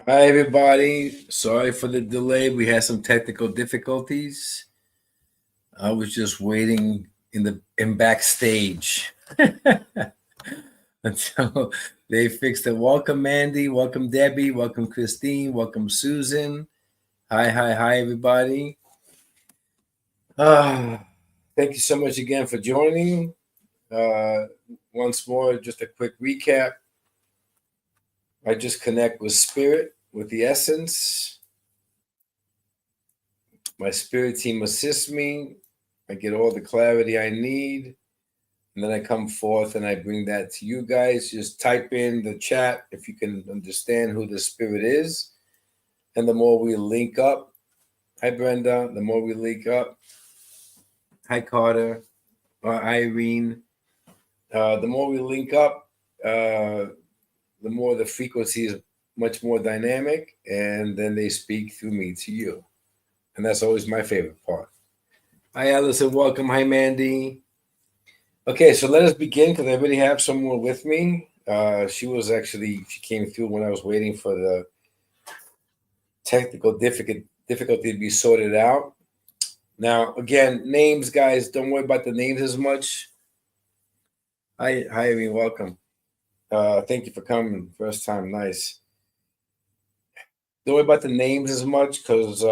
Hi, everybody. Sorry for the delay. We had some technical difficulties. I was just waiting in backstage until they fixed it. Welcome, Mandy. Welcome, Debbie. Welcome, Christine. Welcome, Susan. Hi, everybody. Ah, thank you so much again for joining. Uh, Once more, just a quick recap. I just connect with spirit, with the essence. My spirit team assists me. I get all the clarity I need. And then I come forth and I bring that to you guys. Just type in the chat if you can understand who the spirit is. And the more we link up, hi Brenda, the more we link up, hi Carter, Irene, the more we link up, the more the frequency is much more dynamic. And then they speak through me to you. And that's always my favorite part. Hi Allison, welcome. Hi Mandy. Okay, so let us begin because I already have someone with me. She came through when I was waiting for the technical difficulty to be sorted out. Now, again, names, guys, don't worry about the names as much. Hi, Irene, welcome. Thank you for coming. First time, nice. Don't worry about the names as much because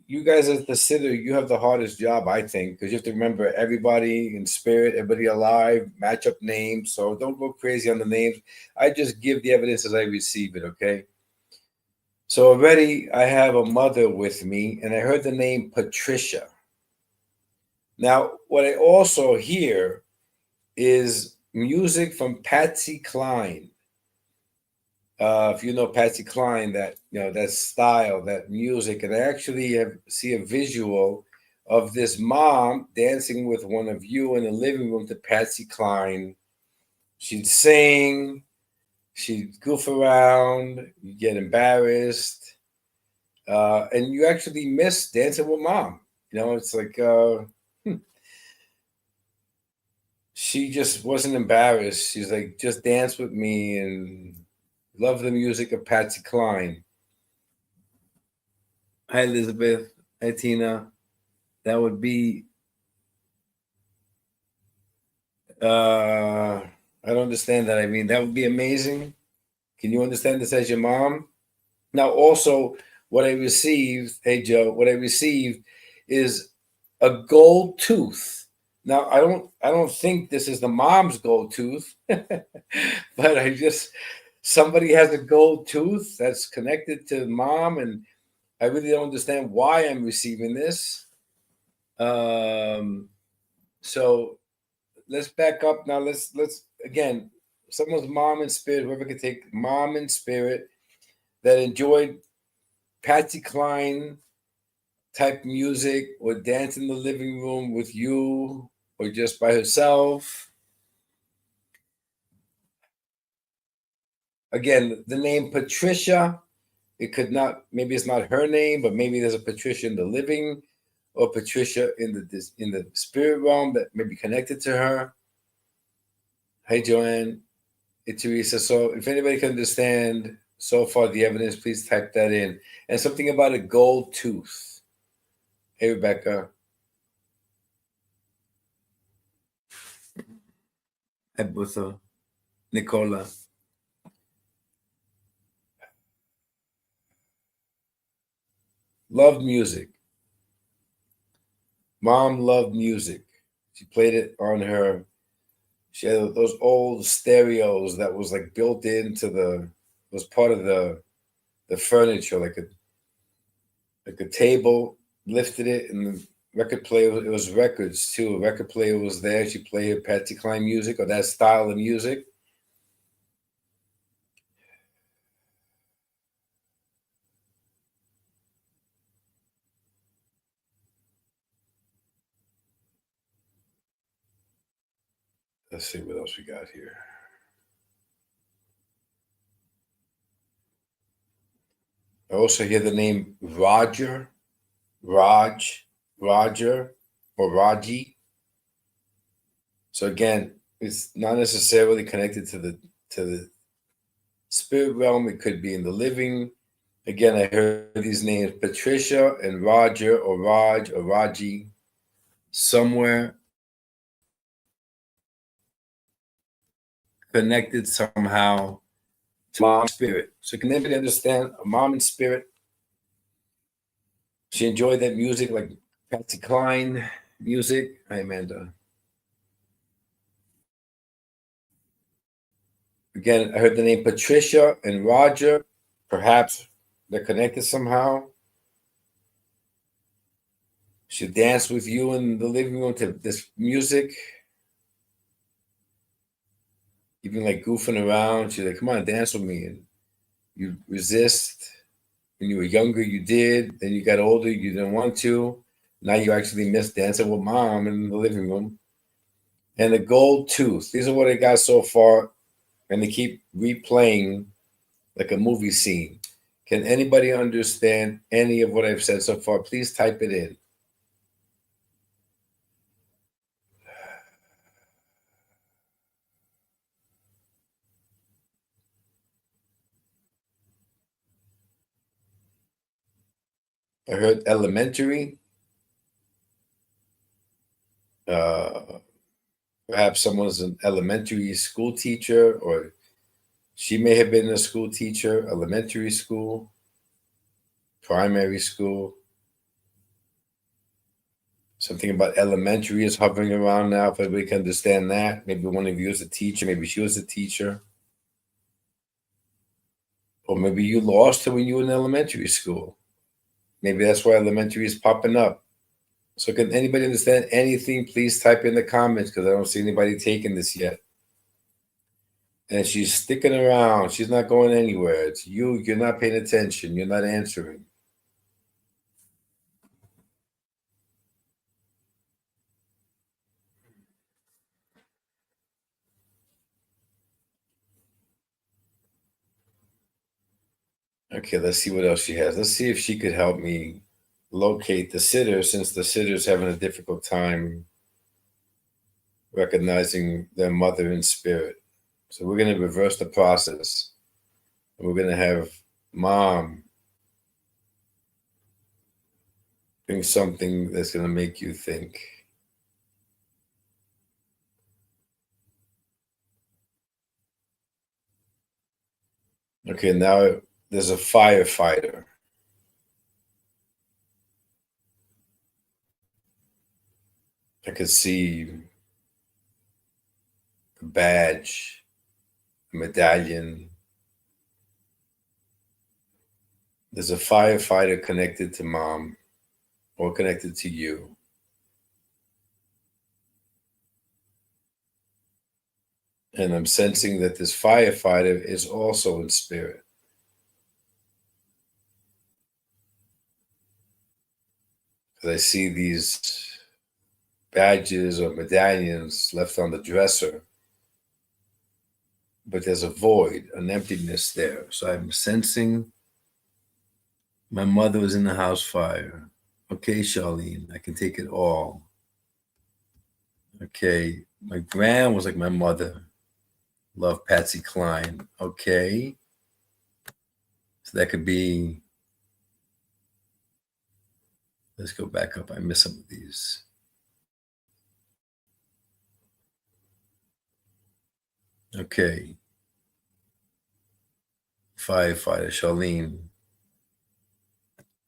you guys as the sitter, you have the hardest job, I think, because you have to remember everybody in spirit, everybody alive, match up names. So don't go crazy on the names. I just give the evidence as I receive it, okay? So already I have a mother with me, and I heard the name Patricia. Now, what I also hear is music from Patsy Cline. If you know Patsy Cline, that style, that music, and I actually see a visual of this mom dancing with one of you in the living room to Patsy Cline. She'd sing, she'd goof around, you get embarrassed, and you actually miss dancing with mom. It's like she just wasn't embarrassed. She's like, just dance with me and love the music of Patsy Cline. Hi, Elizabeth. Hi, Tina. That would be, I don't understand that. I mean, that would be amazing. Can you understand this as your mom? Now, also, what I received, hey, Joe, what I received is a gold tooth. Now, I don't think this is the mom's gold tooth, but somebody has a gold tooth that's connected to mom, and I really don't understand why I'm receiving this. Um, so let's back up now. Let's again, someone's mom in spirit, whoever could take mom in spirit that enjoyed Patsy Cline type music or dance in the living room with you or just by herself. Again, the name Patricia, it could not, maybe it's not her name, but maybe there's a Patricia in the living or Patricia in the spirit realm that may be connected to her. Hey, Joanne. Hey, Teresa. So if anybody can understand so far the evidence, please type that in. And something about a gold tooth. Hey, Rebecca. Hi, Butha. Nicola. Loved music. Mom loved music. She played it on her. She had those old stereos that was like built into was part of the furniture, like a table, lifted it, and the record player, it was records too. A record player was there. She played Patsy Cline music or that style of music. Let's see what else we got here. I also hear the name Roger, Raj, Roger, or Raji. So again, it's not necessarily connected to the spirit realm. It could be in the living. Again, I heard these names, Patricia and Roger or Raj or Raji, somewhere connected somehow to mom spirit. So can anybody understand a mom in spirit? She enjoyed that music, like Patsy Cline music. Hi, Amanda. Again, I heard the name Patricia and Roger. Perhaps they're connected somehow. She danced with you in the living room to this music. Even like goofing around. She's like, come on, dance with me. And you resist. When you were younger, you did. Then you got older, you didn't want to. Now you actually miss dancing with mom in the living room. And the gold tooth. These are what I got so far. And they keep replaying like a movie scene. Can anybody understand any of what I've said so far? Please type it in. I heard elementary. Perhaps someone's an elementary school teacher, or she may have been a school teacher, elementary school, primary school. Something about elementary is hovering around now. If everybody can understand that, maybe one of you is a teacher, maybe she was a teacher, or maybe you lost her when you were in elementary school. Maybe that's why elementary is popping up. So, can anybody understand anything? Please type in the comments because I don't see anybody taking this yet. And she's sticking around. She's not going anywhere. It's you. You're not paying attention. You're not answering. Okay, let's see what else she has. Let's see if she could help me locate the sitter, since the sitter's having a difficult time recognizing their mother in spirit. So we're going to reverse the process. We're going to have mom bring something that's going to make you think. Okay, now there's a firefighter. I could see a badge, a medallion. There's a firefighter connected to mom or connected to you. And I'm sensing that this firefighter is also in spirit. Because I see these badges or medallions left on the dresser, but there's a void, an emptiness there. So I'm sensing my mother was in the house fire. Okay, Charlene, I can take it all. Okay, my gran was like my mother. Love Patsy Cline. Okay. So that could be, let's go back up. I missed some of these. Okay. Firefighter, Charlene.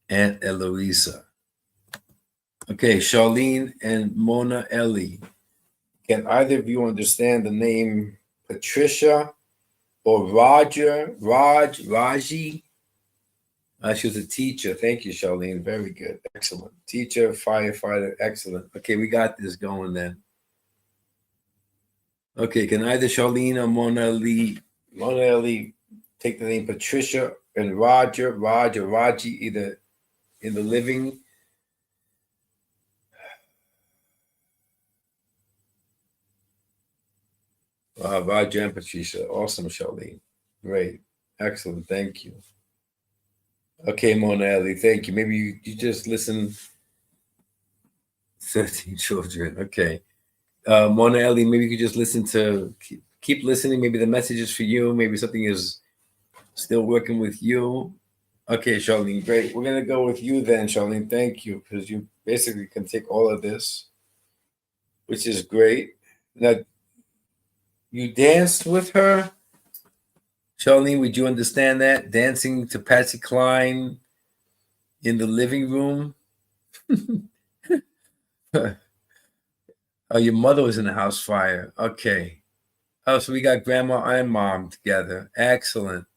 Aunt Eloisa. Okay, Charlene and Mona Ellie. Can either of you understand the name Patricia or Roger, Raji? She was a teacher. Thank you, Charlene. Very good. Excellent. Teacher, firefighter. Excellent. Okay, we got this going then. Okay, can either Charlene or Mona Ellie take the name Patricia and Roger, Raji, either in the living? Roger and Patricia. Awesome, Charlene. Great. Excellent. Thank you. Okay, Mona Ellie, thank you. Maybe you just listen. 13 children. Okay. Mona Ellie, maybe you could just listen to, keep listening. Maybe the message is for you. Maybe something is still working with you. Okay, Charlene, great. We're gonna go with you then, Charlene. Thank you, because you basically can take all of this, which is great. Now, you danced with her, Charlene. Would you understand that dancing to Patsy Cline in the living room? Oh, your mother was in the house fire. Okay. Oh, so we got grandma and mom together. Excellent.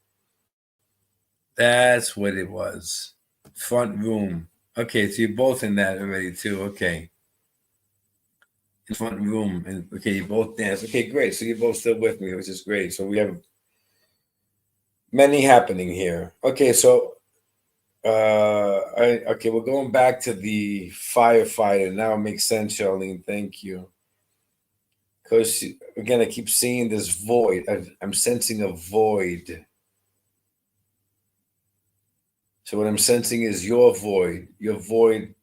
That's what it was. Front room. Okay, so you're both in that already too. Okay. In front room. And okay, you both dance. Okay, great. So you're both still with me, which is great. So we have many happening here. Okay, so okay, we're going back to the firefighter. Now it makes sense, Charlene. Thank you. Because again, I keep seeing this void. I'm sensing a void. So what I'm sensing is your void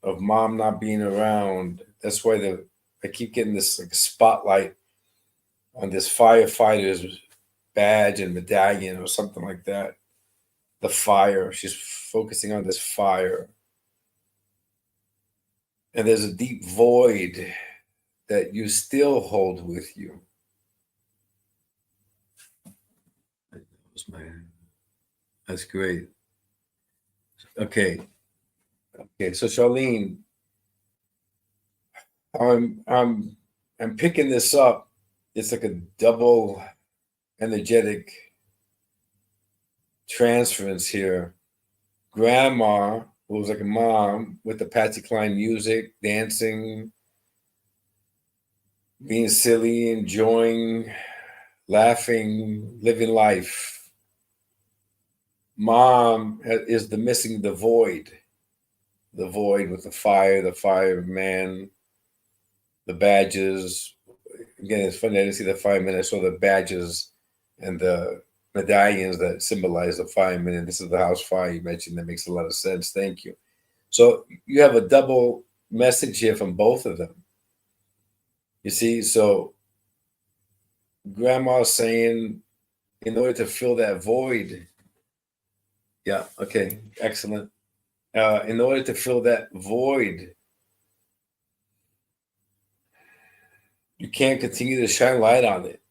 of mom not being around. That's why I keep getting this like spotlight on this firefighter's badge and medallion or something like that. The fire. She's focusing on this fire. And there's a deep void that you still hold with you. That's great. Okay. Okay. So Charlene, I'm picking this up. It's like a double energetic transference here. Grandma, who was like a mom with the Patsy Cline music, dancing, being silly, enjoying, laughing, living life. Mom is the void with the fireman, the badges. Again, it's funny. I didn't see the firemen. I saw the badges and the medallions that symbolize the firemen. And this is the house fire you mentioned. That makes a lot of sense. Thank you. So you have a double message here from both of them. You see, so grandma's saying, in order to fill that void, yeah, okay, excellent. In order to fill that void, you can't continue to shine light on it.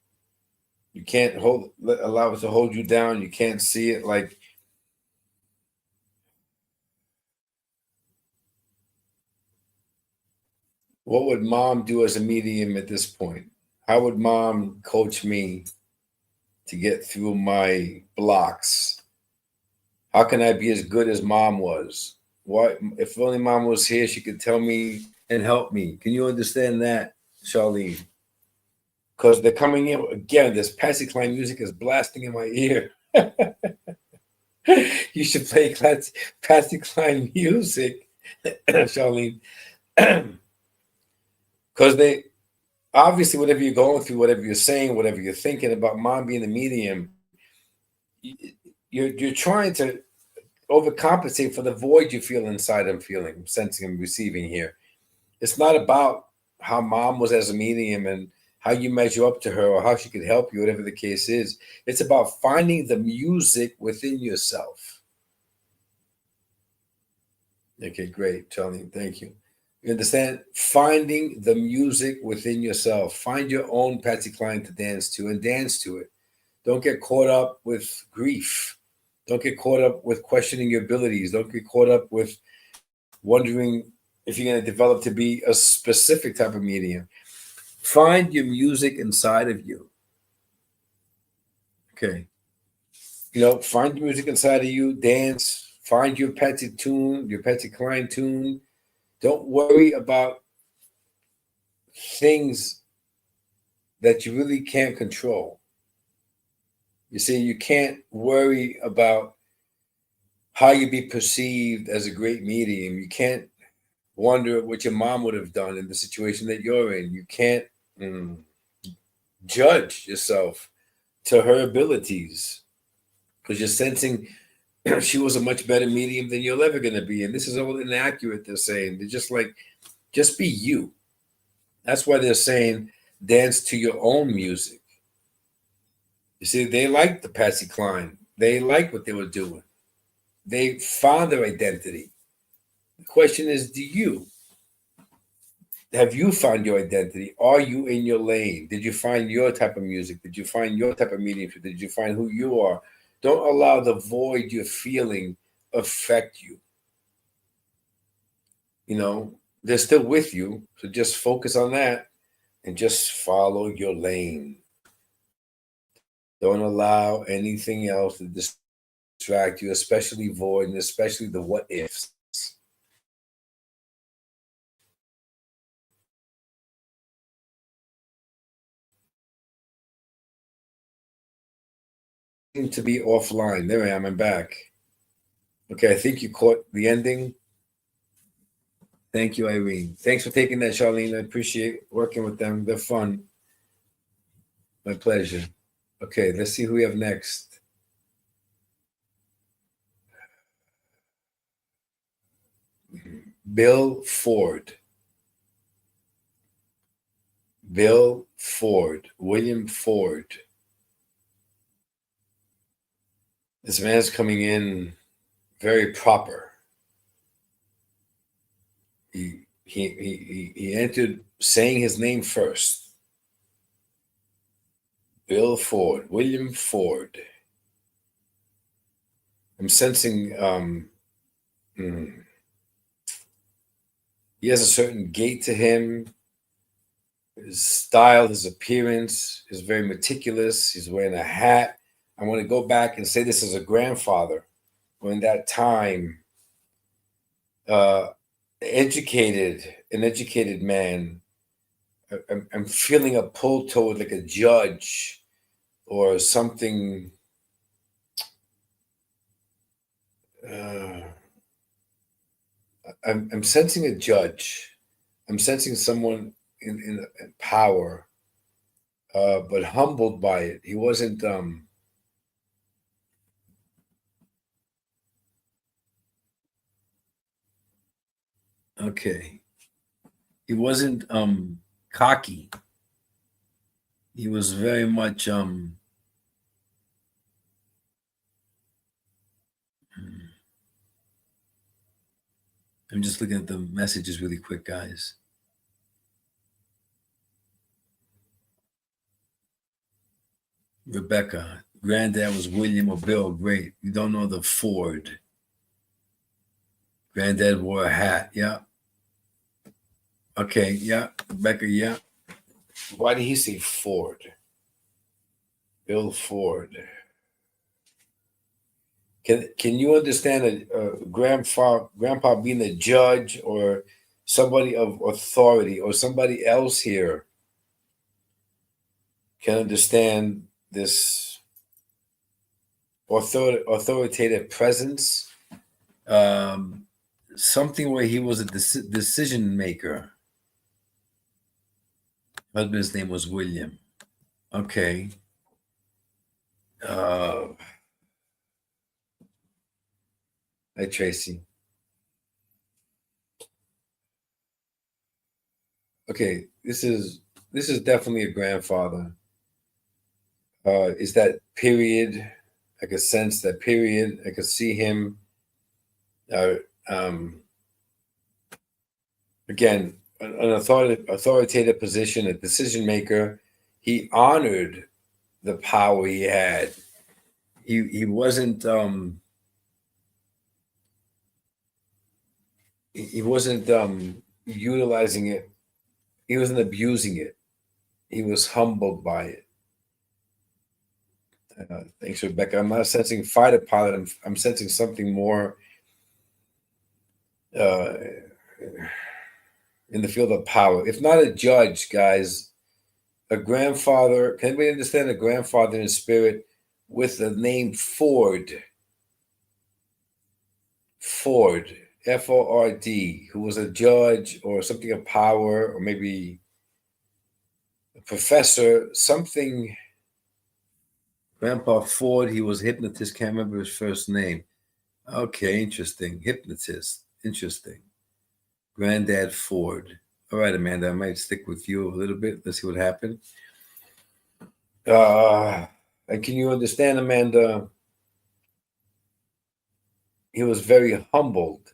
You can't allow it to hold you down. You can't see it like. What would mom do as a medium at this point? How would mom coach me to get through my blocks? How can I be as good as mom was? Why, if only mom was here, she could tell me and help me. Can you understand that, Charlene? Because they're coming in again. This Patsy Cline music is blasting in my ear. You should play Patsy Cline music, Charlene. Because they obviously, whatever you're going through, whatever you're saying, whatever you're thinking about mom being the medium, you're trying to overcompensate for the void you feel inside. I'm feeling, sensing, and receiving here. It's not about how mom was as a medium and how you measure up to her or how she could help you, whatever the case is. It's about finding the music within yourself. Okay, great, Charlene. Thank you. You understand? Finding the music within yourself. Find your own Patsy Cline to dance to and dance to it. Don't get caught up with grief. Don't get caught up with questioning your abilities. Don't get caught up with wondering if you're going to develop to be a specific type of medium. Find your music inside of you. Okay. Find the music inside of you, dance, find your Patsy tune, your Patsy Cline tune. Don't worry about things that you really can't control. You see, you can't worry about how you be perceived as a great medium. You can't wonder what your mom would have done in the situation that you're in. You can't judge yourself to her abilities because you're sensing she was a much better medium than you're ever going to be. And this is all inaccurate, they're saying. They're just like, just be you. That's why they're saying dance to your own music. You see, they liked the Patsy Cline. They liked what they were doing. They found their identity. The question is, have you found your identity? Are you in your lane? Did you find your type of music? Did you find your type of mediumship? Did you find who you are? Don't allow the void you're feeling affect you. They're still with you. So just focus on that and just follow your lane. Don't allow anything else to distract you, especially void and especially the what ifs. To be offline. There I am. I'm back. Okay, I think you caught the ending. Thank you, Irene. Thanks for taking that, Charlene. I appreciate working with them. They're fun. My pleasure. Okay, let's see who we have next. Bill Ford. Bill Ford. William Ford. This man's coming in very proper. He entered saying his name first. Bill Ford. William Ford. I'm sensing he has a certain gait to him. His style, his appearance is very meticulous. He's wearing a hat. I want to go back and say this as a grandfather. When that time, an educated man, I'm feeling a pull toward like a judge or something. I'm sensing a judge. I'm sensing someone in power, but humbled by it. He wasn't. Okay. He wasn't cocky. He was very much I'm just looking at the messages really quick, guys. Rebecca, granddad was William or Bill. Great. You don't know the Ford. Granddad wore a hat. Yeah. Okay. Yeah. Rebecca. Yeah. Why did he say Ford? Bill Ford. Can you understand a grandpa being a judge or somebody of authority or somebody else here can understand this authoritative presence? Something where he was a decision maker. Husband's name was William. Okay. Hi, Tracy. Okay, this is definitely a grandfather. Is that period? I could sense that period. I could see him. Um, Again, an authoritative position, a decision maker. He honored the power he had. He wasn't he wasn't utilizing it. He wasn't abusing it. He was humbled by it. Thanks, Rebecca. I'm not sensing fighter pilot. I'm sensing something more uh, in the field of power. If not a judge, guys, a grandfather. Can we understand a grandfather in spirit with the name Ford? Ford, Ford, who was a judge or something of power, or maybe a professor, something. Grandpa Ford, he was a hypnotist, can't remember his first name. Okay, interesting. Hypnotist. Interesting. Granddad Ford. All right, Amanda, I might stick with you a little bit. Let's see what happened. And can you understand, Amanda? he was very humbled.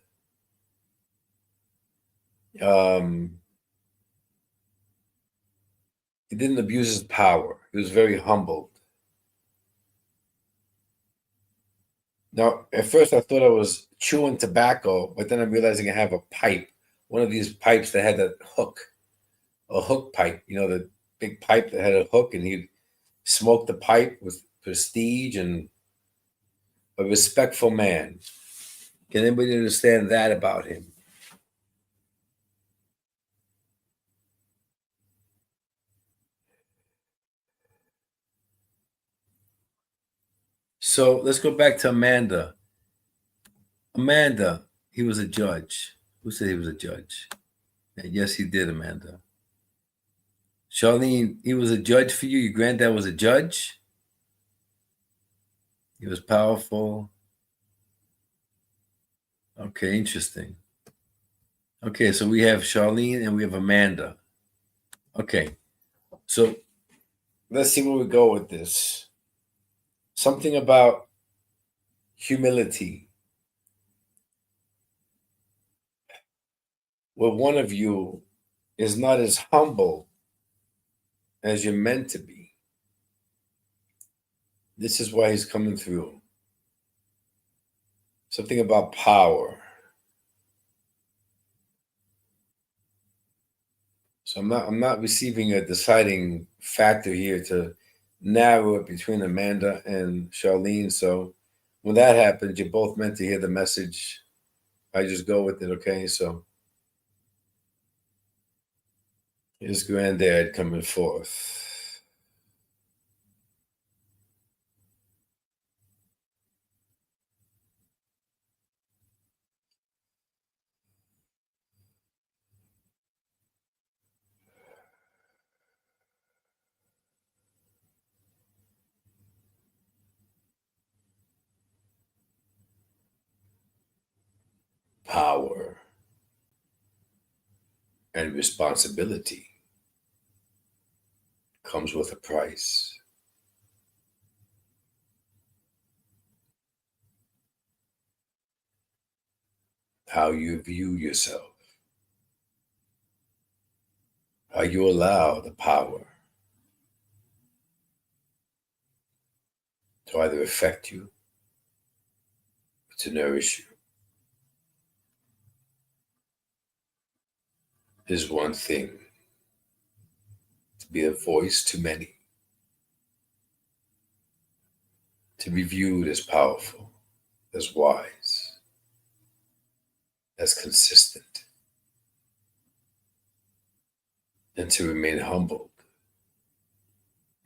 He didn't abuse his power. He was very humbled. Now, at first I thought I was chewing tobacco, but then I'm realizing I have a pipe, one of these pipes that had a hook pipe, the big pipe that had a hook, and he'd smoke the pipe with prestige and a respectful man. Can anybody understand that about him? So let's go back to Amanda. Amanda, he was a judge. Who said he was a judge? And yes, he did, Amanda. Charlene, he was a judge for you. Your granddad was a judge. He was powerful. Okay, interesting. Okay, so we have Charlene and we have Amanda. Okay, so let's see where we go with this. Something about humility. Well, one of you is not as humble as you're meant to be. This is why he's coming through. Something about power. So I'm not receiving a deciding factor here to narrow it between Amanda and Charlene. So when that happens, you're both meant to hear the message. I just go with it, okay? So his granddad coming forth. Power and responsibility comes with a price. How you view yourself, how you allow the power to either affect you or to nourish you is one thing. To be a voice to many, to be viewed as powerful, as wise, as consistent, and to remain humbled,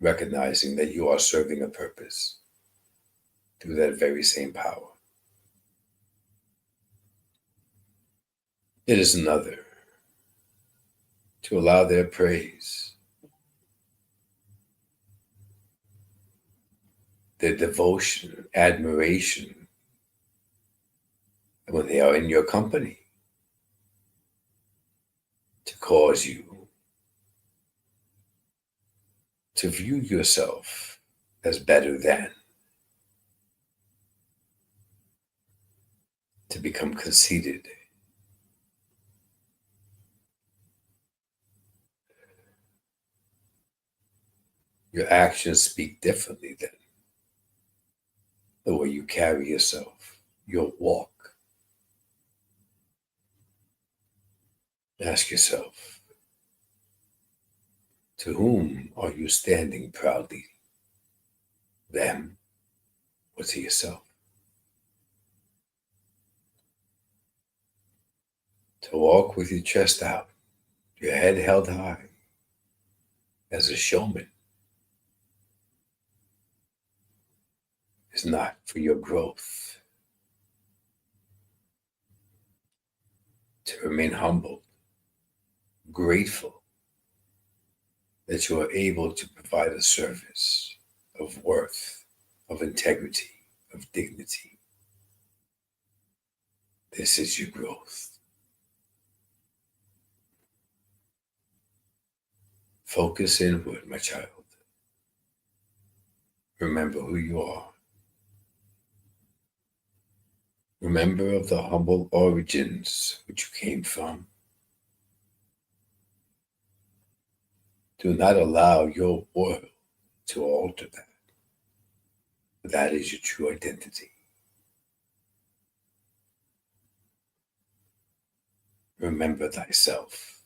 recognizing that you are serving a purpose through that very same power. It is another to allow their praise, their devotion, admiration, when they are in your company, to cause you to view yourself as better than, to become conceited. Your actions speak differently than the way you carry yourself, your walk. Ask yourself, to whom are you standing proudly? Them or to yourself? To walk with your chest out, your head held high, as a showman, is not for your growth. To remain humble, grateful that you are able to provide a service of worth, of integrity, of dignity. This is your growth. Focus inward, my child. Remember who you are. Remember of the humble origins which you came from. Do not allow your world to alter that. That is your true identity. Remember thyself.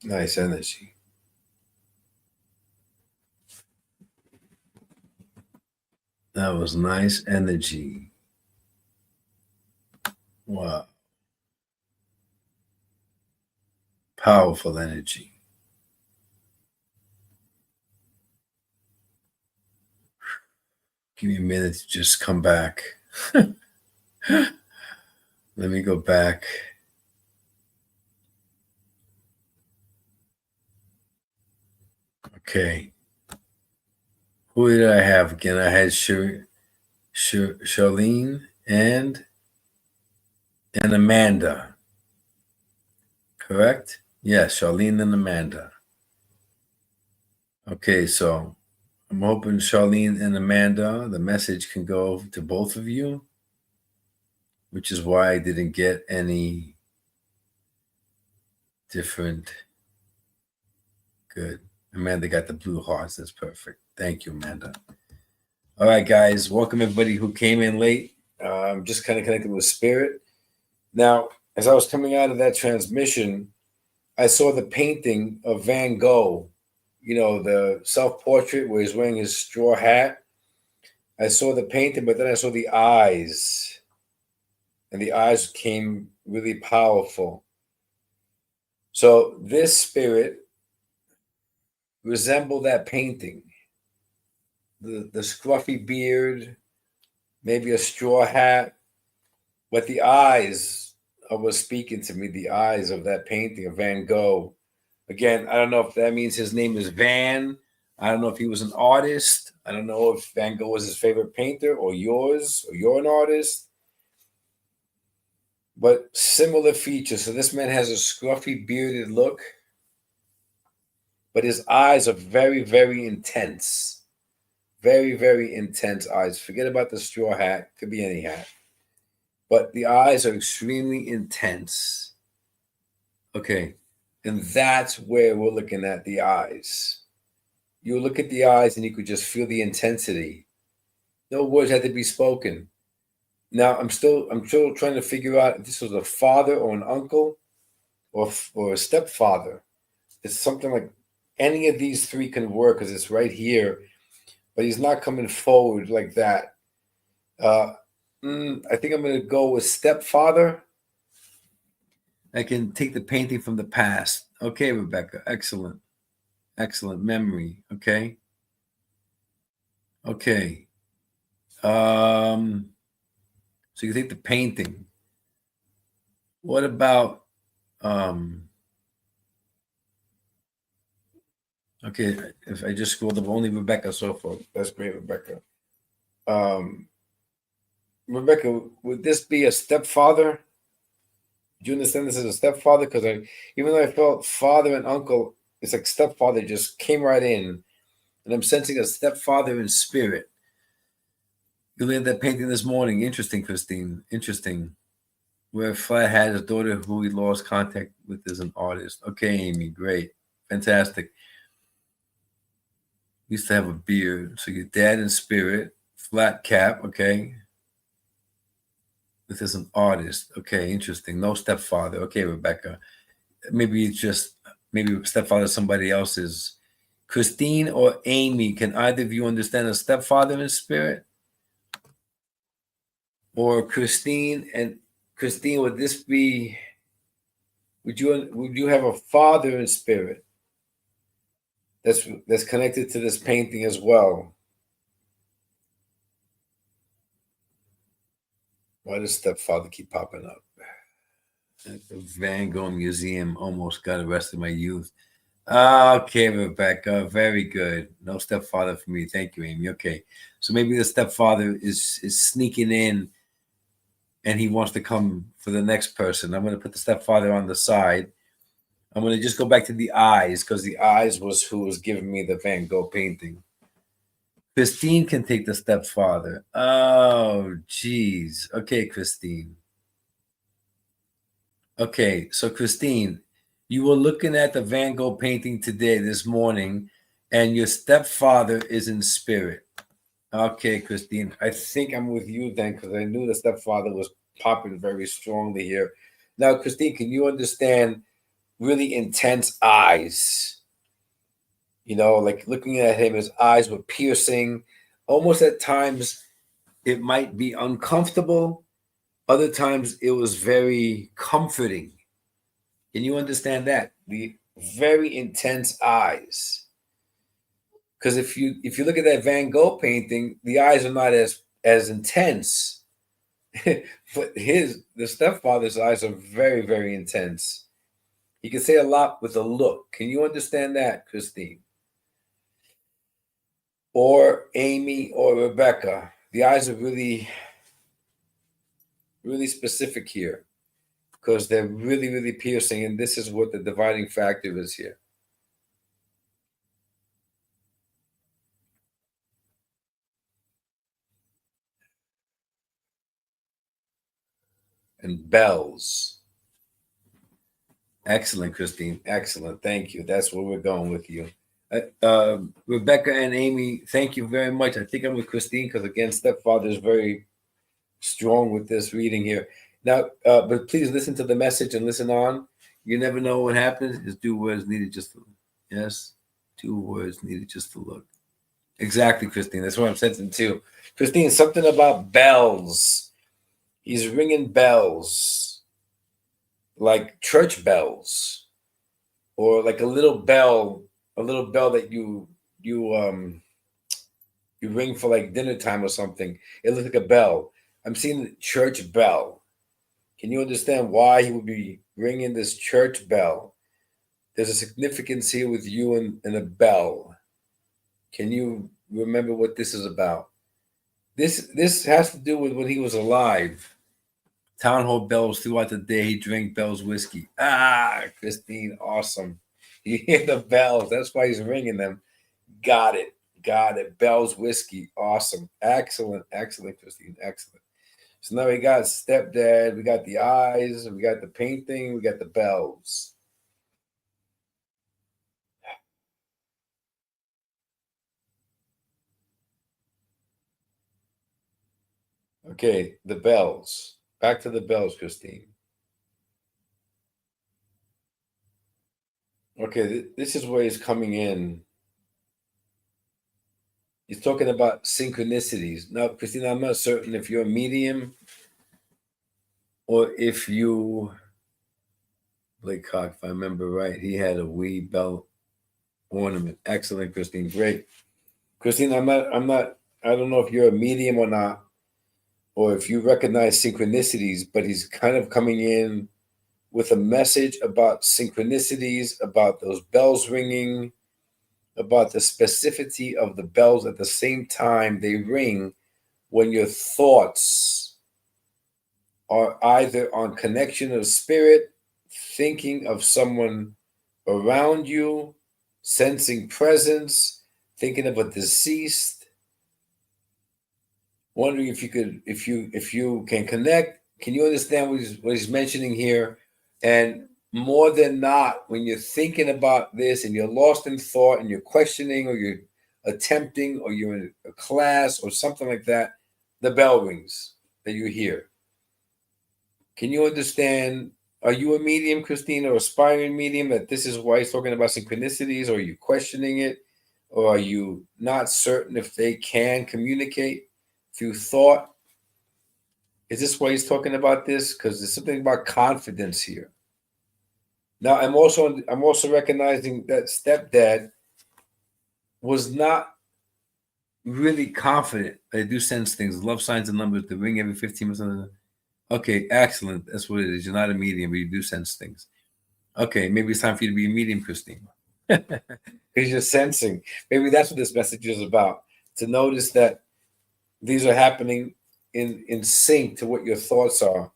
Nice energy. That was nice energy. Wow. Powerful energy. Give me a minute to just come back. Let me go back. Okay. Who did I have again? I had Charlene and Amanda. Correct? Yes, Charlene and Amanda. Okay, so I'm hoping Charlene and Amanda, the message can go to both of you, which is why I didn't get any different. Good. Amanda got the blue hearts. That's perfect. Thank you, Amanda. All right, guys. Welcome everybody who came in late. I'm just kind of connected with spirit. Now, as I was coming out of that transmission, I saw the painting of Van Gogh, the self-portrait where he's wearing his straw hat. I saw the painting, but then I saw the eyes. And the eyes came really powerful. So this spirit resembled that painting. The scruffy beard, maybe a straw hat, but the eyes was speaking to me, the eyes of that painting of Van Gogh. Again, I don't know if that means his name is Van. I don't know if he was an artist. I don't know if Van Gogh was his favorite painter or yours, or you're an artist. But similar features. So this man has a scruffy, bearded look, but his eyes are very, very intense. Very, very intense eyes. Forget about the straw hat. Could be any hat. But the eyes are extremely intense. Okay. And that's where we're looking at the eyes. You look at the eyes and you could just feel the intensity. No words had to be spoken. Now I'm still trying to figure out if this was a father or an uncle or a stepfather. It's something like any of these three can work because it's right here, but he's not coming forward like that. I think I'm going to go with stepfather. I can take the painting from the past. Okay, Rebecca. Excellent. Excellent memory. Okay. Okay. So you take the painting. What about okay, if I just scrolled up only Rebecca so far. That's great, Rebecca. Rebecca, would this be a stepfather? Do you understand this as a stepfather? Because even though I felt father and uncle, it's like stepfather just came right in. And I'm sensing a stepfather in spirit. You looked at that painting this morning. Interesting, Christine. Interesting. Where Flat had his daughter who he lost contact with as an artist. Okay, Amy, great. Fantastic. Used to have a beard. So your dad in spirit, flat cap, okay. This is an artist. Okay, interesting. No stepfather. Okay, Rebecca. Maybe it's just stepfather somebody else's. Christine or Amy, can either of you understand a stepfather in spirit? Or Christine, would this be? Would you have a father in spirit that's connected to this painting as well? Why does stepfather keep popping up? At the Van Gogh Museum almost got arrested in my youth. Okay, Rebecca, very good. No stepfather for me. Thank you, Amy. Okay, so maybe the stepfather is sneaking in, and he wants to come for the next person. I'm going to put the stepfather on the side. I'm going to just go back to the eyes because the eyes was who was giving me the Van Gogh painting. Christine can take the stepfather. Oh, geez. Okay, Christine. Okay, so Christine, you were looking at the Van Gogh painting today, this morning, and your stepfather is in spirit. Okay, Christine, I think I'm with you then because I knew the stepfather was popping very strongly here. Now, Christine, can you understand really intense eyes? You know, like looking at him, his eyes were piercing. Almost at times, it might be uncomfortable. Other times, it was very comforting. Can you understand that? The very intense eyes. Because if you look at that Van Gogh painting, the eyes are not as intense. But the stepfather's eyes are very, very intense. He can say a lot with a look. Can you understand that, Christine? Or Amy or Rebecca? The eyes are really, really specific here because they're really, really piercing, and this is what the dividing factor is here. And bells. Excellent, Christine. Excellent. Thank you. That's where we're going with you. Rebecca and Amy, thank you very much. I think I'm with Christine because, again, stepfather is very strong with this reading here. Now, but please listen to the message and listen on. You never know what happens. It's 2 words needed just to look. Yes, 2 words needed just to look. Exactly, Christine. That's what I'm sensing too. Christine, something about bells. He's ringing bells, like church bells, or like a little bell that you ring for like dinner time or something. It looks like a bell. I'm seeing the church bell. Can you understand why he would be ringing this church bell? There's a significance here with you and a bell. Can you remember what this is about? This has to do with when he was alive. Town hall bells throughout the day. He drank Bell's whiskey. Ah, Christine, awesome. You hear the bells. That's why he's ringing them. Got it. Got it. Bell's whiskey. Awesome. Excellent. Excellent, Christine. Excellent. So now we got stepdad. We got the eyes. We got the painting. We got the bells. Okay, the bells. Back to the bells, Christine. Okay, this is where he's coming in. He's talking about synchronicities. Now, Christine, I'm not certain if you're a medium or if you, Blake Cock, if I remember right, he had a wee bell ornament. Excellent, Christine. Great. Christine, I don't know if you're a medium or not, or if you recognize synchronicities, but he's kind of coming in with a message about synchronicities, about those bells ringing, about the specificity of the bells at the same time they ring when your thoughts are either on connection of spirit, thinking of someone around you, sensing presence, thinking of a deceased, wondering if you can connect. Can you understand what he's mentioning here? And more than not, when you're thinking about this and you're lost in thought and you're questioning or you're attempting or you're in a class or something like that, the bell rings that you hear. Can you understand? Are you a medium, Christine, or aspiring medium, that this is why he's talking about synchronicities? Or are you questioning it? Or are you not certain if they can communicate through thought? Is this why he's talking about this? Because there's something about confidence here. Now, I'm also recognizing that stepdad was not really confident. I do sense things. Love signs and numbers. The ring every 15 minutes. Okay, excellent. That's what it is. You're not a medium, but you do sense things. Okay, maybe it's time for you to be a medium, Christine. Because you're sensing. Maybe that's what this message is about. To notice that these are happening in sync to what your thoughts are.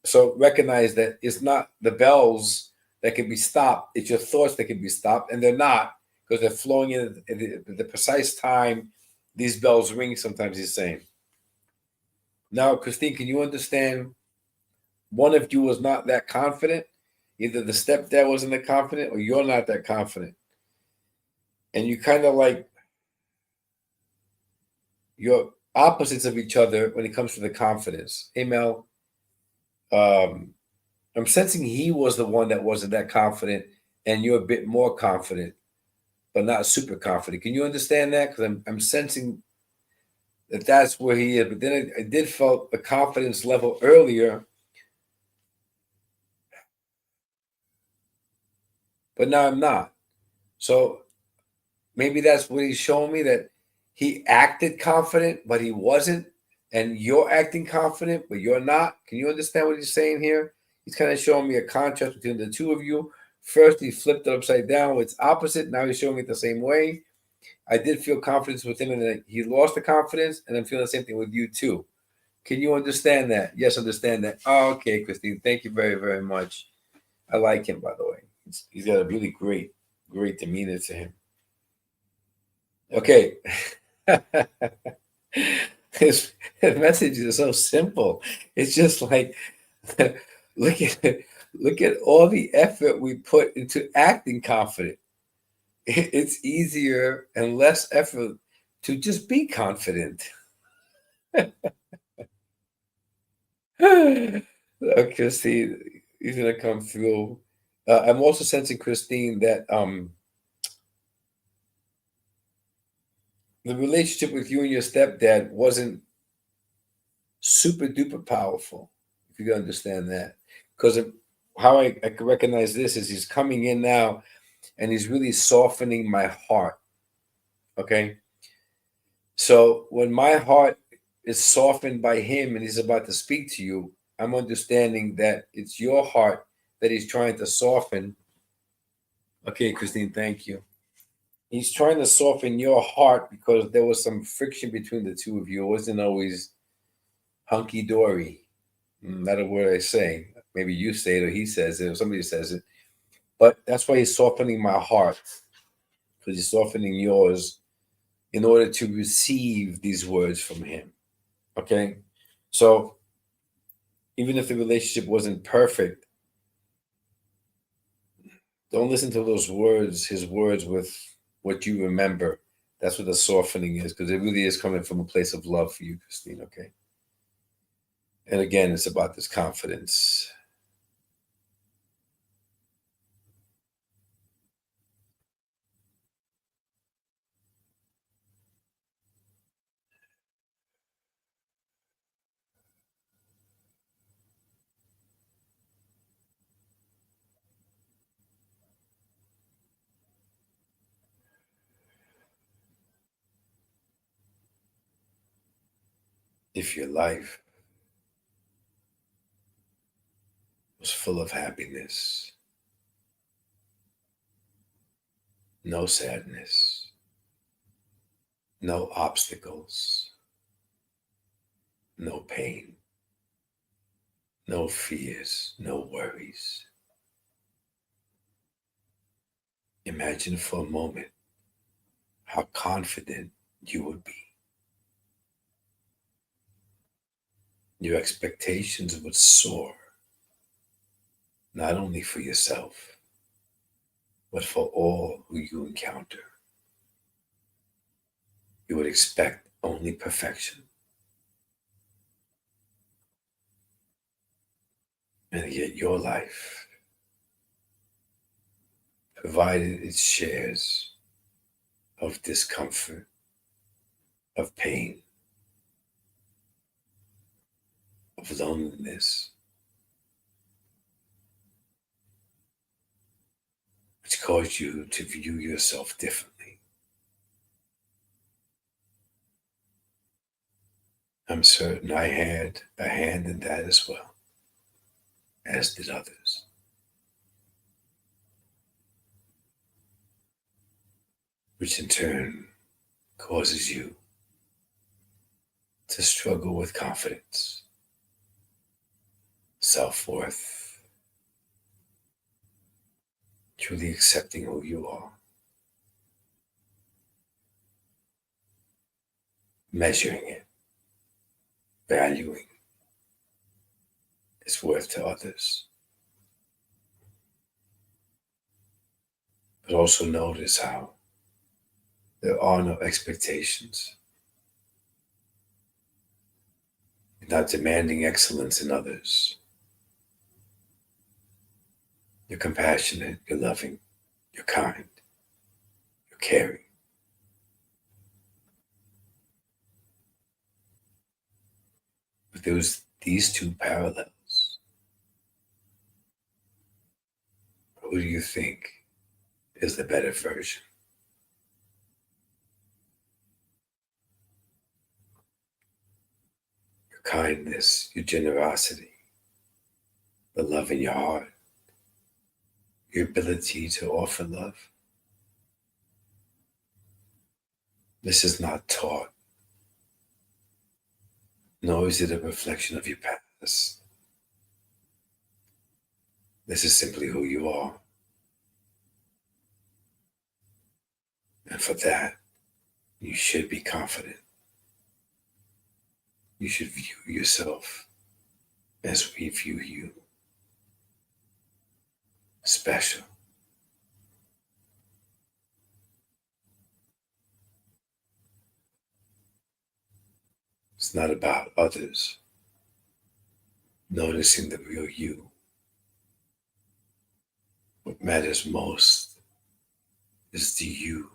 So recognize that it's not the bells that can be stopped, it's your thoughts that can be stopped, and they're not, because they're flowing in at the precise time these bells ring. Sometimes he's saying. Now, Christine, can you understand one of you was not that confident? Either the stepdad wasn't that confident or you're not that confident. And you kind of like you're opposites of each other when it comes to the confidence. Hey, Mel, um, I'm sensing he was the one that wasn't that confident, and you're a bit more confident, but not super confident. Can you understand that? Because I'm sensing that that's where he is. But then I did felt a confidence level earlier, but now I'm not. So maybe that's what he's showing me, that he acted confident, but he wasn't, and you're acting confident, but you're not. Can you understand what he's saying here? He's kind of showing me a contrast between the two of you. First, he flipped it upside down. It's opposite. Now he's showing it the same way. I did feel confidence with him, and then he lost the confidence, and I'm feeling the same thing with you too. Can you understand that? Yes, understand that. Oh, okay, Christine. Thank you very, very much. I like him, by the way. He's got a really great, great demeanor to him. Okay. his, his message is so simple. It's just like look at all the effort we put into acting confident. It's easier and less effort to just be confident. Christine, he's gonna come through. I'm also sensing, Christine, that the relationship with you and your stepdad wasn't super duper powerful, if you can understand that. Because how I can recognize this is he's coming in now and he's really softening my heart. Okay. So when my heart is softened by him and he's about to speak to you, I'm understanding that it's your heart that he's trying to soften. Okay, Christine, thank you. He's trying to soften your heart because there was some friction between the two of you. It wasn't always hunky dory. Not a word I say. Maybe you say it or he says it or somebody says it. But that's why he's softening my heart, because he's softening yours in order to receive these words from him. Okay? So even if the relationship wasn't perfect, don't listen to those words, his words, with what you remember. That's what the softening is, because it really is coming from a place of love for you, Christine. Okay? And again, it's about this confidence. If your life was full of happiness, no sadness, no obstacles, no pain, no fears, no worries. Imagine for a moment how confident you would be. Your expectations would soar, not only for yourself, but for all who you encounter. You would expect only perfection. And yet your life, provided its shares of discomfort, of pain, of loneliness, which caused you to view yourself differently. I'm certain I had a hand in that as well, as did others. which in turn causes you to struggle with confidence, self-worth, truly accepting who you are, measuring it, valuing its worth to others. But also notice how there are no expectations. You're not demanding excellence in others. You're compassionate, you're loving, you're kind, you're caring. But there's these two parallels. Who do you think is the better version? Your kindness, your generosity, the love in your heart, your ability to offer love. This is not taught, nor is it a reflection of your past. This is simply who you are. And for that, you should be confident. You should view yourself as we view you. Special. It's not about others. Noticing the real you. What matters most is, do you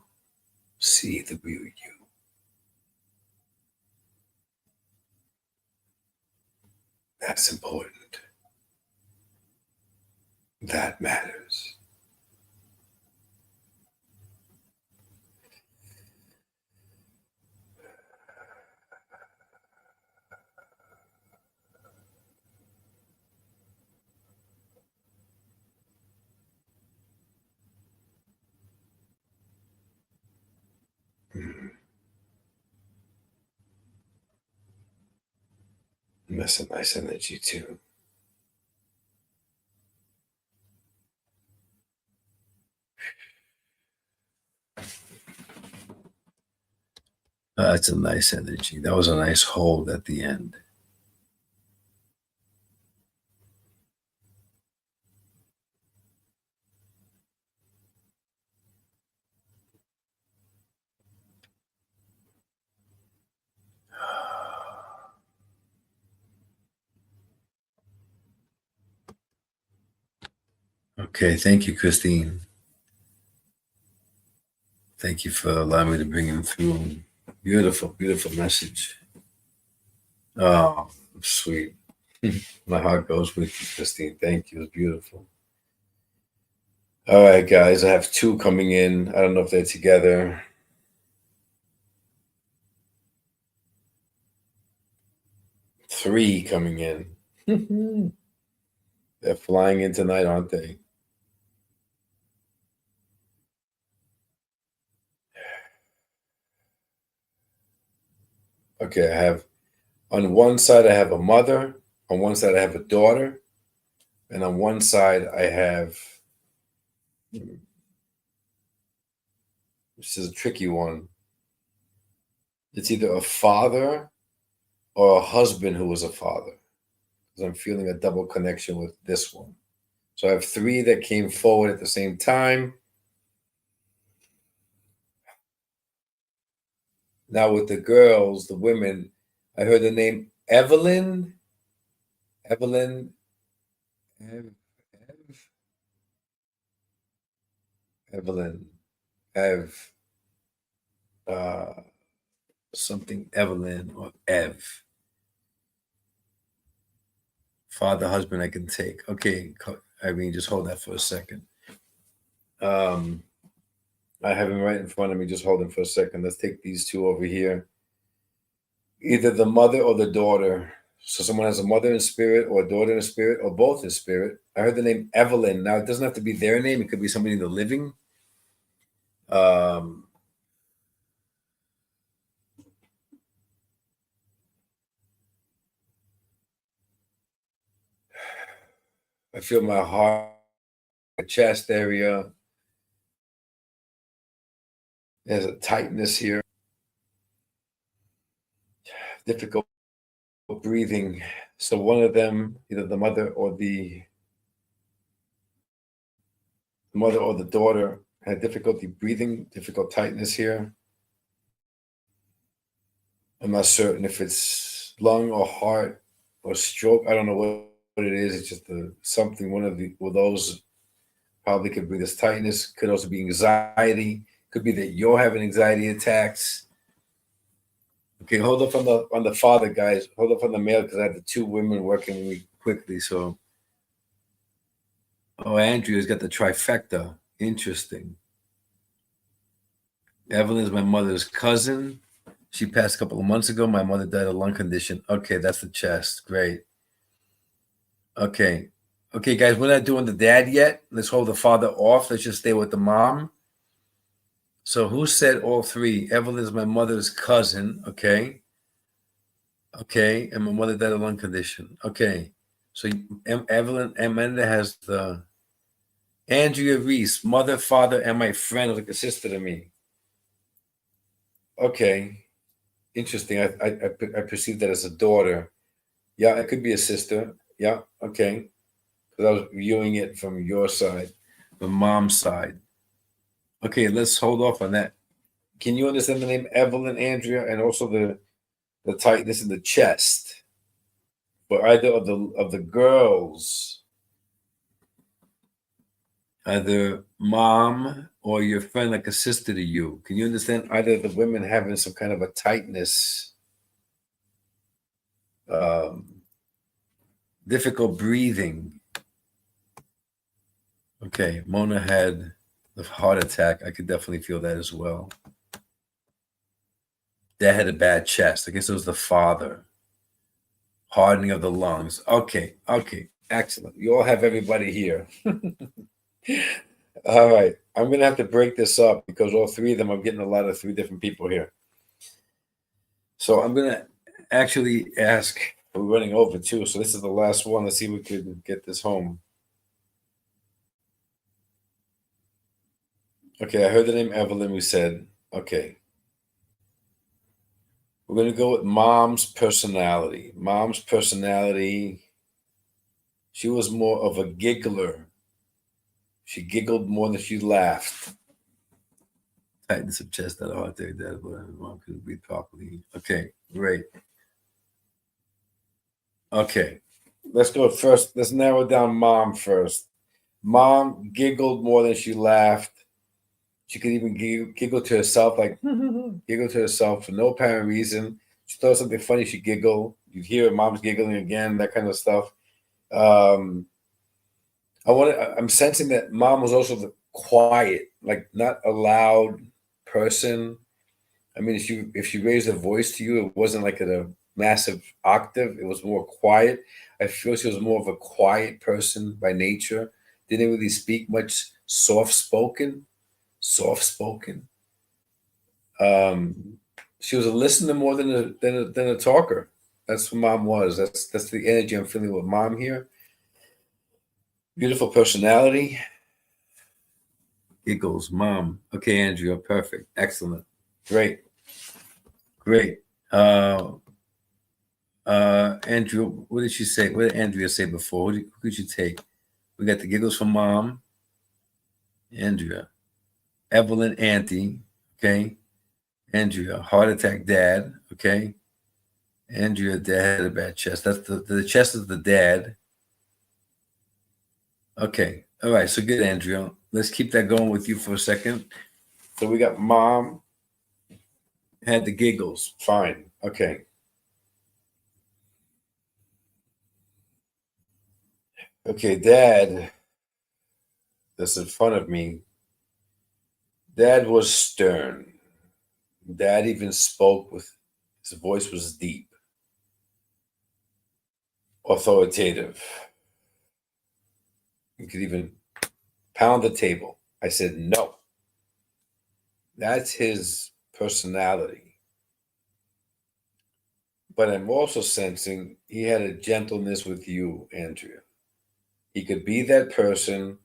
see the real you? That's important. That matters. And that's a nice energy too. That's a nice energy. That was a nice hold at the end. Okay, thank you, Christine. Thank you for allowing me to bring him through. Beautiful, beautiful message. Oh, sweet. My heart goes with you, Christine. Thank you. It was beautiful. All right, guys. I have two coming in. I don't know if they're together. Three coming in. They're flying in tonight, aren't they? Okay, I have on one side I have a mother, on one side I have a daughter, and on one side I have, this is a tricky one. It's either a father or a husband who was a father. Because I'm feeling a double connection with this one. So I have three that came forward at the same time. Now with the girls, the women, I heard the name Evelyn. Evelyn. Evelyn. Ev. Uh, something Evelyn or Ev. Father, husband, I can take. Okay, Irene, just hold that for a second. I have him right in front of me. Just hold him for a second. Let's take these two over here. Either the mother or the daughter. So someone has a mother in spirit or a daughter in spirit or both in spirit. I heard the name Evelyn. Now, it doesn't have to be their name. It could be somebody in the living. I feel my heart, my chest area. There's a tightness here. Difficult breathing. So one of them, either the mother or the daughter, had difficulty breathing, difficult tightness here. I'm not certain if it's lung or heart or stroke. I don't know what it is. It's just something. Those probably could be this tightness. Could also be anxiety. Could be that you're having anxiety attacks. Okay, hold up on the father, guys. Hold up on the male because I have the two women working with me quickly. So, Andrea's got the trifecta. Interesting. Evelyn is my mother's cousin. She passed a couple of months ago. My mother died of lung condition. Okay, that's the chest. Great. Okay. Okay, guys, we're not doing the dad yet. Let's hold the father off. Let's just stay with the mom. So who said all three? Evelyn is my mother's cousin. Okay. Okay. And my mother died of lung condition. Okay. So Evelyn Amanda has the Andrea Reese, mother, father, and my friend, like a sister to me. Okay. Interesting. I perceive that as a daughter. Yeah, it could be a sister. Yeah. Okay. Because I was viewing it from your side, the mom's side. Okay, let's hold off on that. Can you understand the name Evelyn, Andrea, and also the tightness in the chest for either of the girls, either mom or your friend, like a sister to you? Can you understand either of the women having some kind of a tightness, difficult breathing? Okay, Mona had the heart attack. I could definitely feel that as well. Dad had a bad chest. I guess it was the father. Hardening of the lungs. Okay, excellent. You all have everybody here. All right, I'm gonna have to break this up because all three of them, I'm getting a lot of three different people here. So I'm gonna actually ask. We're running over too, so this is the last one. Let's see if we can get this home. Okay, I heard the name Evelyn. We said okay. We're gonna go with mom's personality. Mom's personality. She was more of a giggler. She giggled more than she laughed. Tightness of chest at heart there, that mom couldn't breathe properly. Okay, great. Okay, let's go first. Let's narrow down mom first. Mom giggled more than she laughed. She could even giggle to herself, like giggle to herself for no apparent reason. She thought something funny, she giggle. You hear her mom's giggling again, that kind of stuff. Um, I'm sensing that mom was also the quiet, like not a loud person. I mean, if she raised her voice to you, it wasn't like at a massive octave. It was more quiet. I feel she was more of a quiet person by nature. Didn't really speak much. Soft spoken. Soft spoken. She was a listener more than a talker. That's what mom was. That's the energy I'm feeling with mom here. Beautiful personality. Giggles, mom. Okay, Andrea, perfect. Excellent. Great. Great. Andrea, what did she say? What did Andrea say before? Who could you take? We got the giggles from mom. Andrea. Evelyn, auntie. Okay. Andrea, heart attack, dad. Okay. Andrea, dad had a bad chest. That's the chest of the dad. Okay. All right. So good, Andrea. Let's keep that going with you for a second. So we got mom had the giggles. Fine. Okay. Okay, dad. That's in front of me. Dad was stern. Dad even spoke with his voice was deep, authoritative. You could even pound the table. I said no. That's his personality. But I'm also sensing he had a gentleness with you, Andrea. He could be that person,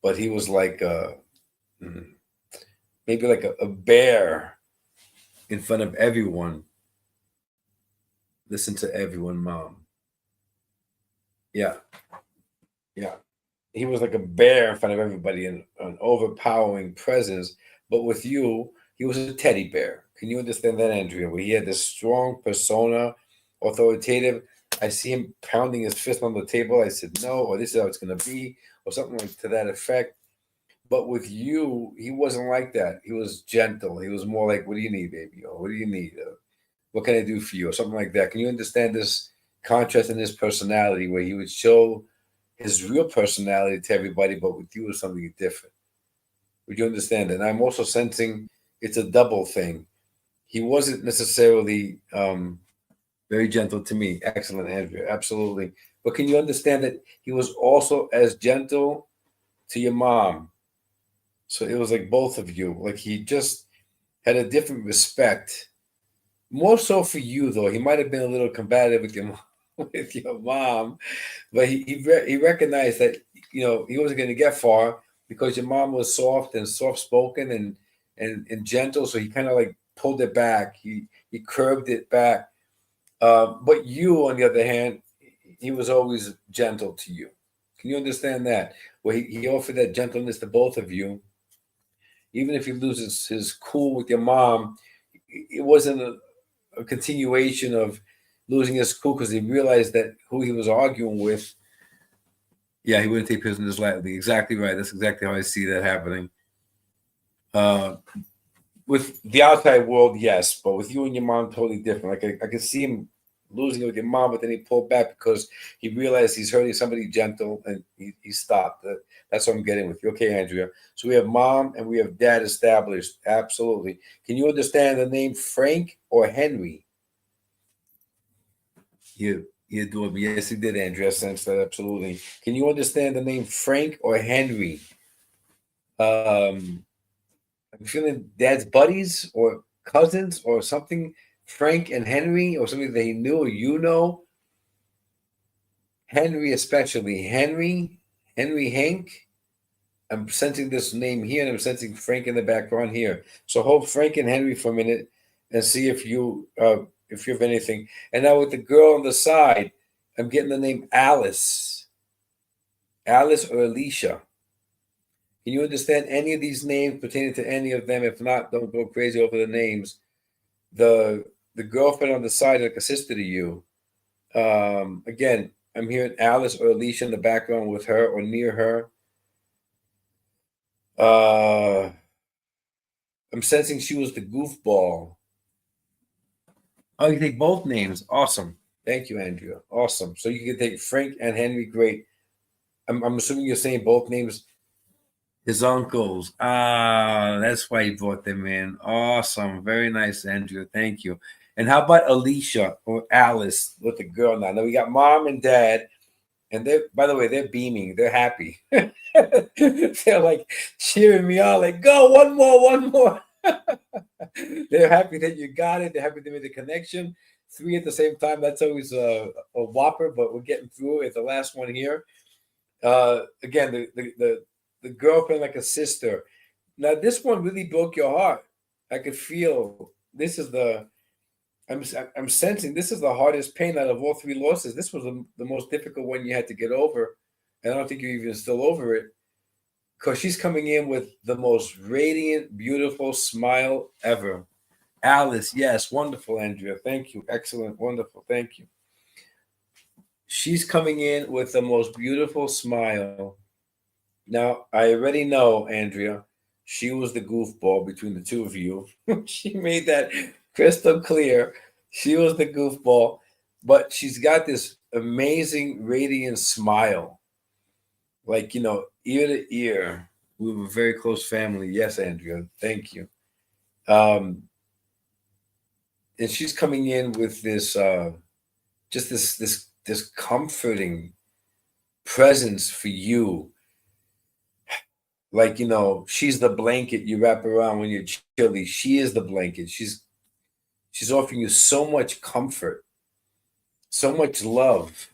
but he was like maybe like a bear in front of everyone. Listen to everyone, mom. Yeah, yeah. He was like a bear in front of everybody, and an overpowering presence. But with you, he was a teddy bear. Can you understand that, Andrea? Where he had this strong persona, authoritative. I see him pounding his fist on the table. I said, no, or this is how it's going to be, or something like to that effect. But with you, he wasn't like that. He was gentle. He was more like, what do you need, baby? Or what do you need? What can I do for you? Or something like that. Can you understand this contrast in his personality where he would show his real personality to everybody, but with you is something different? Would you understand that? And I'm also sensing it's a double thing. He wasn't necessarily very gentle to me. Excellent, Andrea. Absolutely. But can you understand that he was also as gentle to your mom? So it was like both of you. Like he just had a different respect. More so for you, though. He might have been a little combative with your with your mom, but he recognized that he wasn't going to get far because your mom was soft and soft spoken and gentle. So he kind of like pulled it back. He curbed it back. But you, on the other hand, he was always gentle to you. Can you understand that? Well, he offered that gentleness to both of you. Even if he loses his cool with your mom, it wasn't a continuation of losing his cool because he realized that who he was arguing with, yeah, he wouldn't take prisoners lightly. Exactly right. That's exactly how I see that happening. Uh, with the outside world, yes, but with you and your mom, totally different. Like I could see him losing it with your mom, but then he pulled back because he realized he's hurting somebody gentle, and he stopped. That's what I'm getting with you. Okay, Andrea. So we have mom and we have dad established. Absolutely. Can you understand the name Frank or Henry? You do it. Yes, he did, Andrea. Sense that absolutely. Can you understand the name Frank or Henry? Um, I'm feeling dad's buddies or cousins or something. Frank and Henry, or something that he knew or you know. Henry, especially Henry Hank. I'm sensing this name here, and I'm sensing Frank in the background here. So hold Frank and Henry for a minute and see if you have anything. And now with the girl on the side, I'm getting the name Alice. Alice or Alicia. Can you understand any of these names pertaining to any of them? If not, don't go crazy over the names. The girlfriend on the side, like a sister to you. Again, I'm hearing Alice or Alicia in the background with her or near her. I'm sensing she was the goofball. Oh, you take both names. Awesome. Thank you, Andrea. Awesome. So you can take Frank and Henry. Great. I'm assuming you're saying both names. His uncles. Ah, that's why he brought them in. Awesome. Very nice, Andrea. Thank you. And how about Alicia or Alice with the girl now? Now we got mom and dad, and they're, by the way, they're beaming. They're happy. They're like cheering me on, like, go, one more, one more. They're happy that you got it. They're happy to make the connection. Three at the same time. That's always a whopper, but we're getting through it. The last one here. Again, the girlfriend like a sister. Now this one really broke your heart. I could feel this is the I'm sensing this is the hardest pain out of all three losses. This was the most difficult one you had to get over, and I don't think you're even still over it because she's coming in with the most radiant, beautiful smile ever. Alice, yes, wonderful, Andrea. Thank you. Excellent, wonderful. Thank you. She's coming in with the most beautiful smile. Now, I already know, Andrea, she was the goofball between the two of you. She made that crystal clear. She was the goofball, but she's got this amazing, radiant smile. Like, ear to ear. We were a very close family. Yes, Andrea. Thank you. Um, and she's coming in with this, just this comforting presence for you. Like, she's the blanket you wrap around when you're chilly. She is the blanket. She's offering you so much comfort, so much love.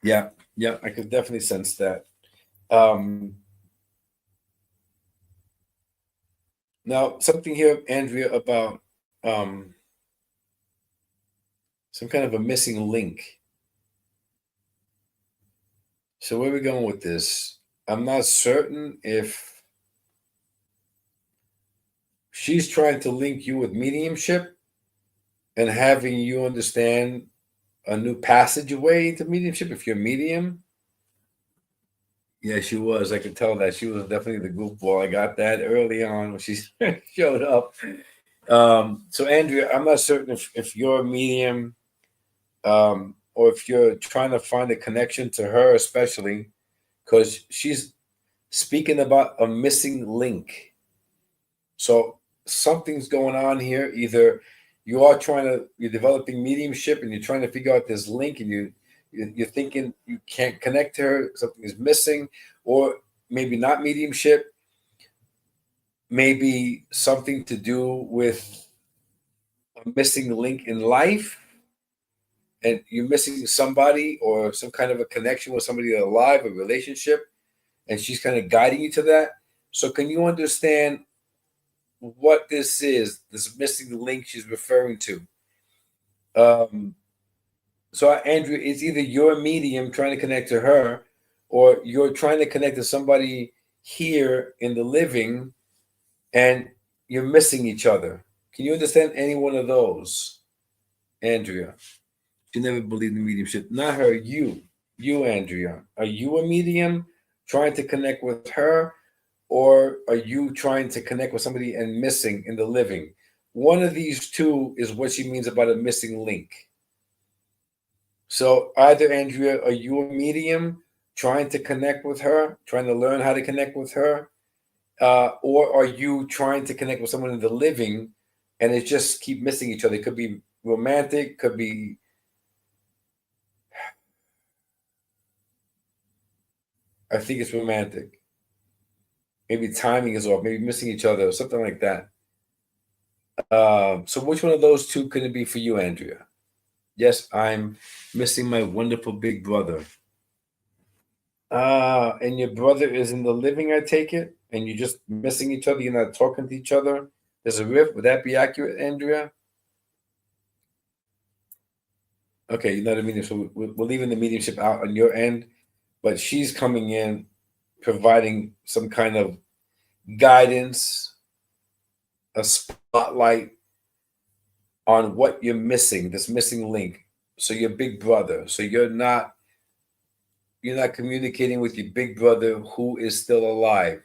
Yeah. Yeah, I could definitely sense that. Um, Now, something here, Andrea, about some kind of a missing link. So where are we going with this? I'm not certain if she's trying to link you with mediumship and having you understand a new passageway into mediumship if you're medium. Yeah, she was. I could tell that she was definitely the goofball. I got that early on when she showed up. So Andrea, I'm not certain if you're a medium, or if you're trying to find a connection to her, especially because she's speaking about a missing link. So something's going on here. Either you're developing mediumship and you're trying to figure out this link, and you're thinking you can't connect to her, something is missing, or maybe not mediumship, maybe something to do with a missing link in life, and you're missing somebody or some kind of a connection with somebody alive, a relationship, and she's kind of guiding you to that. So can you understand what this is, this missing link she's referring to? Um, so Andrew, it's either you're a medium trying to connect to her, or you're trying to connect to somebody here in the living, and you're missing each other. Can you understand any one of those, Andrea? She never believed in mediumship. Not her, you, Andrea. Are you a medium trying to connect with her, or are you trying to connect with somebody and missing in the living? One of these two is what she means about a missing link. So either, Andrea, are you a medium trying to connect with her, trying to learn how to connect with her, or are you trying to connect with someone in the living, and it just keep missing each other? It could be romantic, could be, I think it's romantic. Maybe timing is off, maybe missing each other, or something like that. So which one of those two could it be for you, Andrea? Yes, I'm missing my wonderful big brother. And your brother is in the living, I take it, and you're just missing each other. You're not talking to each other. There's a rift. Would that be accurate, Andrea? Okay, you're not a medium, so we're leaving the mediumship out on your end, but she's coming in, providing some kind of guidance, a spotlight on what you're missing, this missing link. So your big brother. So you're not communicating with your big brother who is still alive.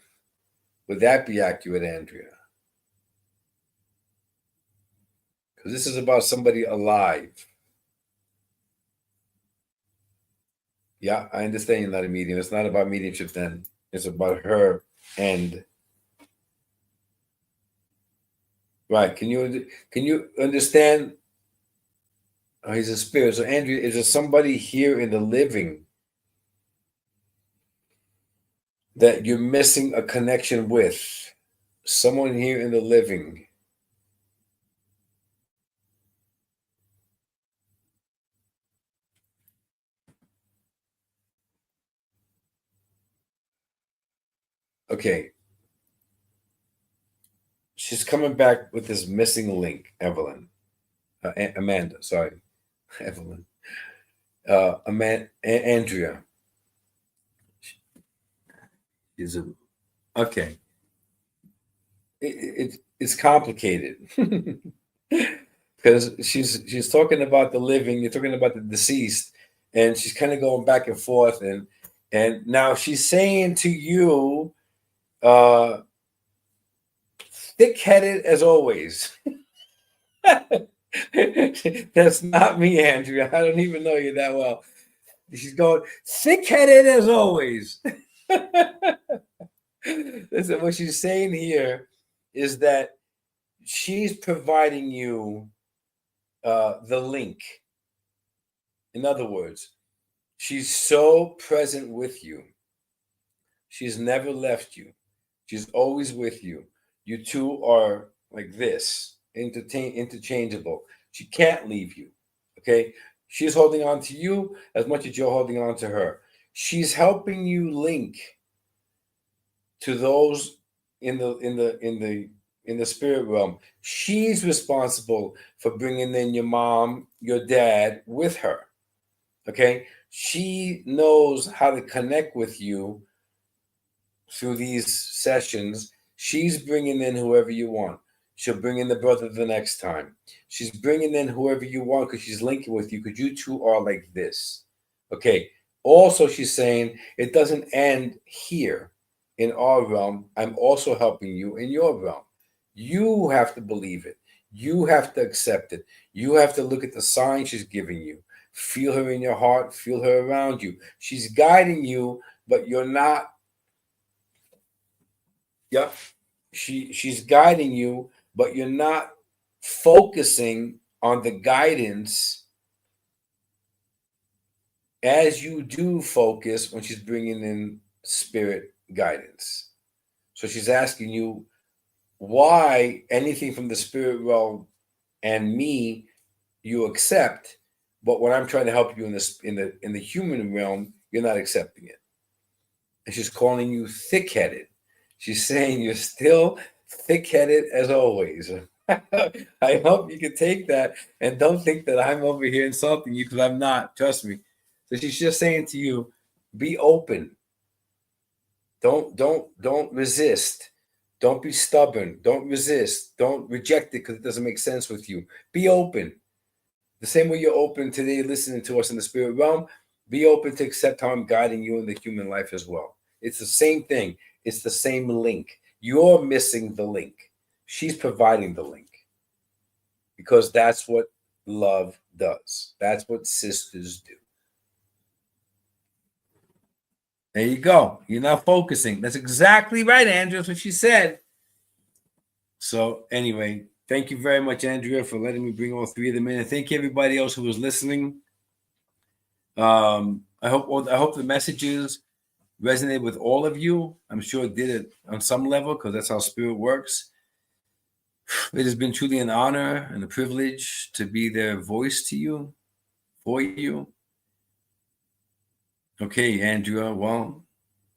Would that be accurate, Andrea? Because this is about somebody alive. Yeah, I understand you're not a medium. It's not about mediumship then. It's about her and right. Can you understand? Oh, he's a spirit. So Andrea, is there somebody here in the living that you're missing a connection with? Someone here in the living. Okay. She's coming back with this missing link, Evelyn. Amanda, sorry. Evelyn. Andrea. Is a okay. It's complicated because she's talking about the living, you're talking about the deceased, and she's kind of going back and forth, and now she's saying to you, uh, thick-headed as always. That's not me, Andrea. I don't even know you that well. She's going thick-headed as always. Listen, what she's saying here is that she's providing you the link. In other words, she's so present with you. She's never left you. She's always with you. You two are like this, interchangeable. She can't leave you. Okay? She's holding on to you as much as you're holding on to her. She's helping you link to those in the spirit realm. She's responsible for bringing in your mom, your dad with her. Okay, she knows how to connect with you through these sessions. She's bringing in whoever you want. She'll bring in the brother the next time. She's bringing in whoever you want because she's linking with you because you two are like this. Okay. Also, she's saying it doesn't end here in our realm. I'm also helping you in your realm. You have to believe it. You have to accept it. You have to look at the sign she's giving you. Feel her in your heart. Feel her around you. She's guiding you, but you're not. Yeah, she's guiding you, but you're not focusing on the guidance as you do focus when she's bringing in spirit guidance. So she's asking you why anything from the spirit realm and me you accept, but when I'm trying to help you in the human realm, you're not accepting it. And she's calling you thick-headed. She's saying you're still thick-headed as always. I hope you can take that and don't think that I'm over here insulting you because I'm not. Trust me. So she's just saying to you, be open. Don't resist. Don't be stubborn. Don't resist. Don't reject it because it doesn't make sense with you. Be open. The same way you're open today listening to us in the spirit realm, be open to accept how I'm guiding you in the human life as well. It's the same thing. It's the same link. You're missing the link. She's providing the link because that's what love does. That's what sisters do. There you go. You're not focusing. That's exactly right, Andrew. That's what she said. So anyway, thank you very much, Andrea, for letting me bring all three of them in. And thank you everybody else who was listening. I hope the messages resonate with all of you. I'm sure it did it on some level because that's how spirit works. It has been truly an honor and a privilege to be their voice to you, for you. Okay, Andrea, well,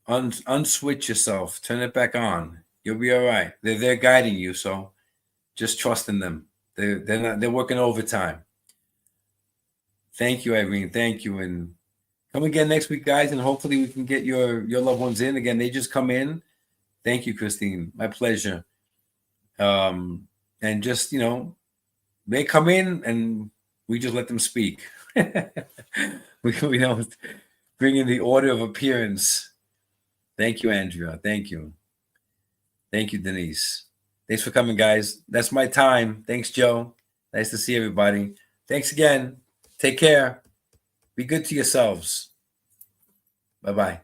unswitch yourself. Turn it back on. You'll be all right. They're guiding you, so just trust in them. They're working overtime. Thank you, Irene. Thank you. And come again next week, guys, and hopefully we can get your loved ones in. Again, they just come in. Thank you, Christine. My pleasure. And just, they come in and we just let them speak. we don't bring in the order of appearance. Thank you, Andrea. Thank you. Thank you, Denise. Thanks for coming, guys. That's my time. Thanks, Joe. Nice to see everybody. Thanks again. Take care. Be good to yourselves. Bye-bye.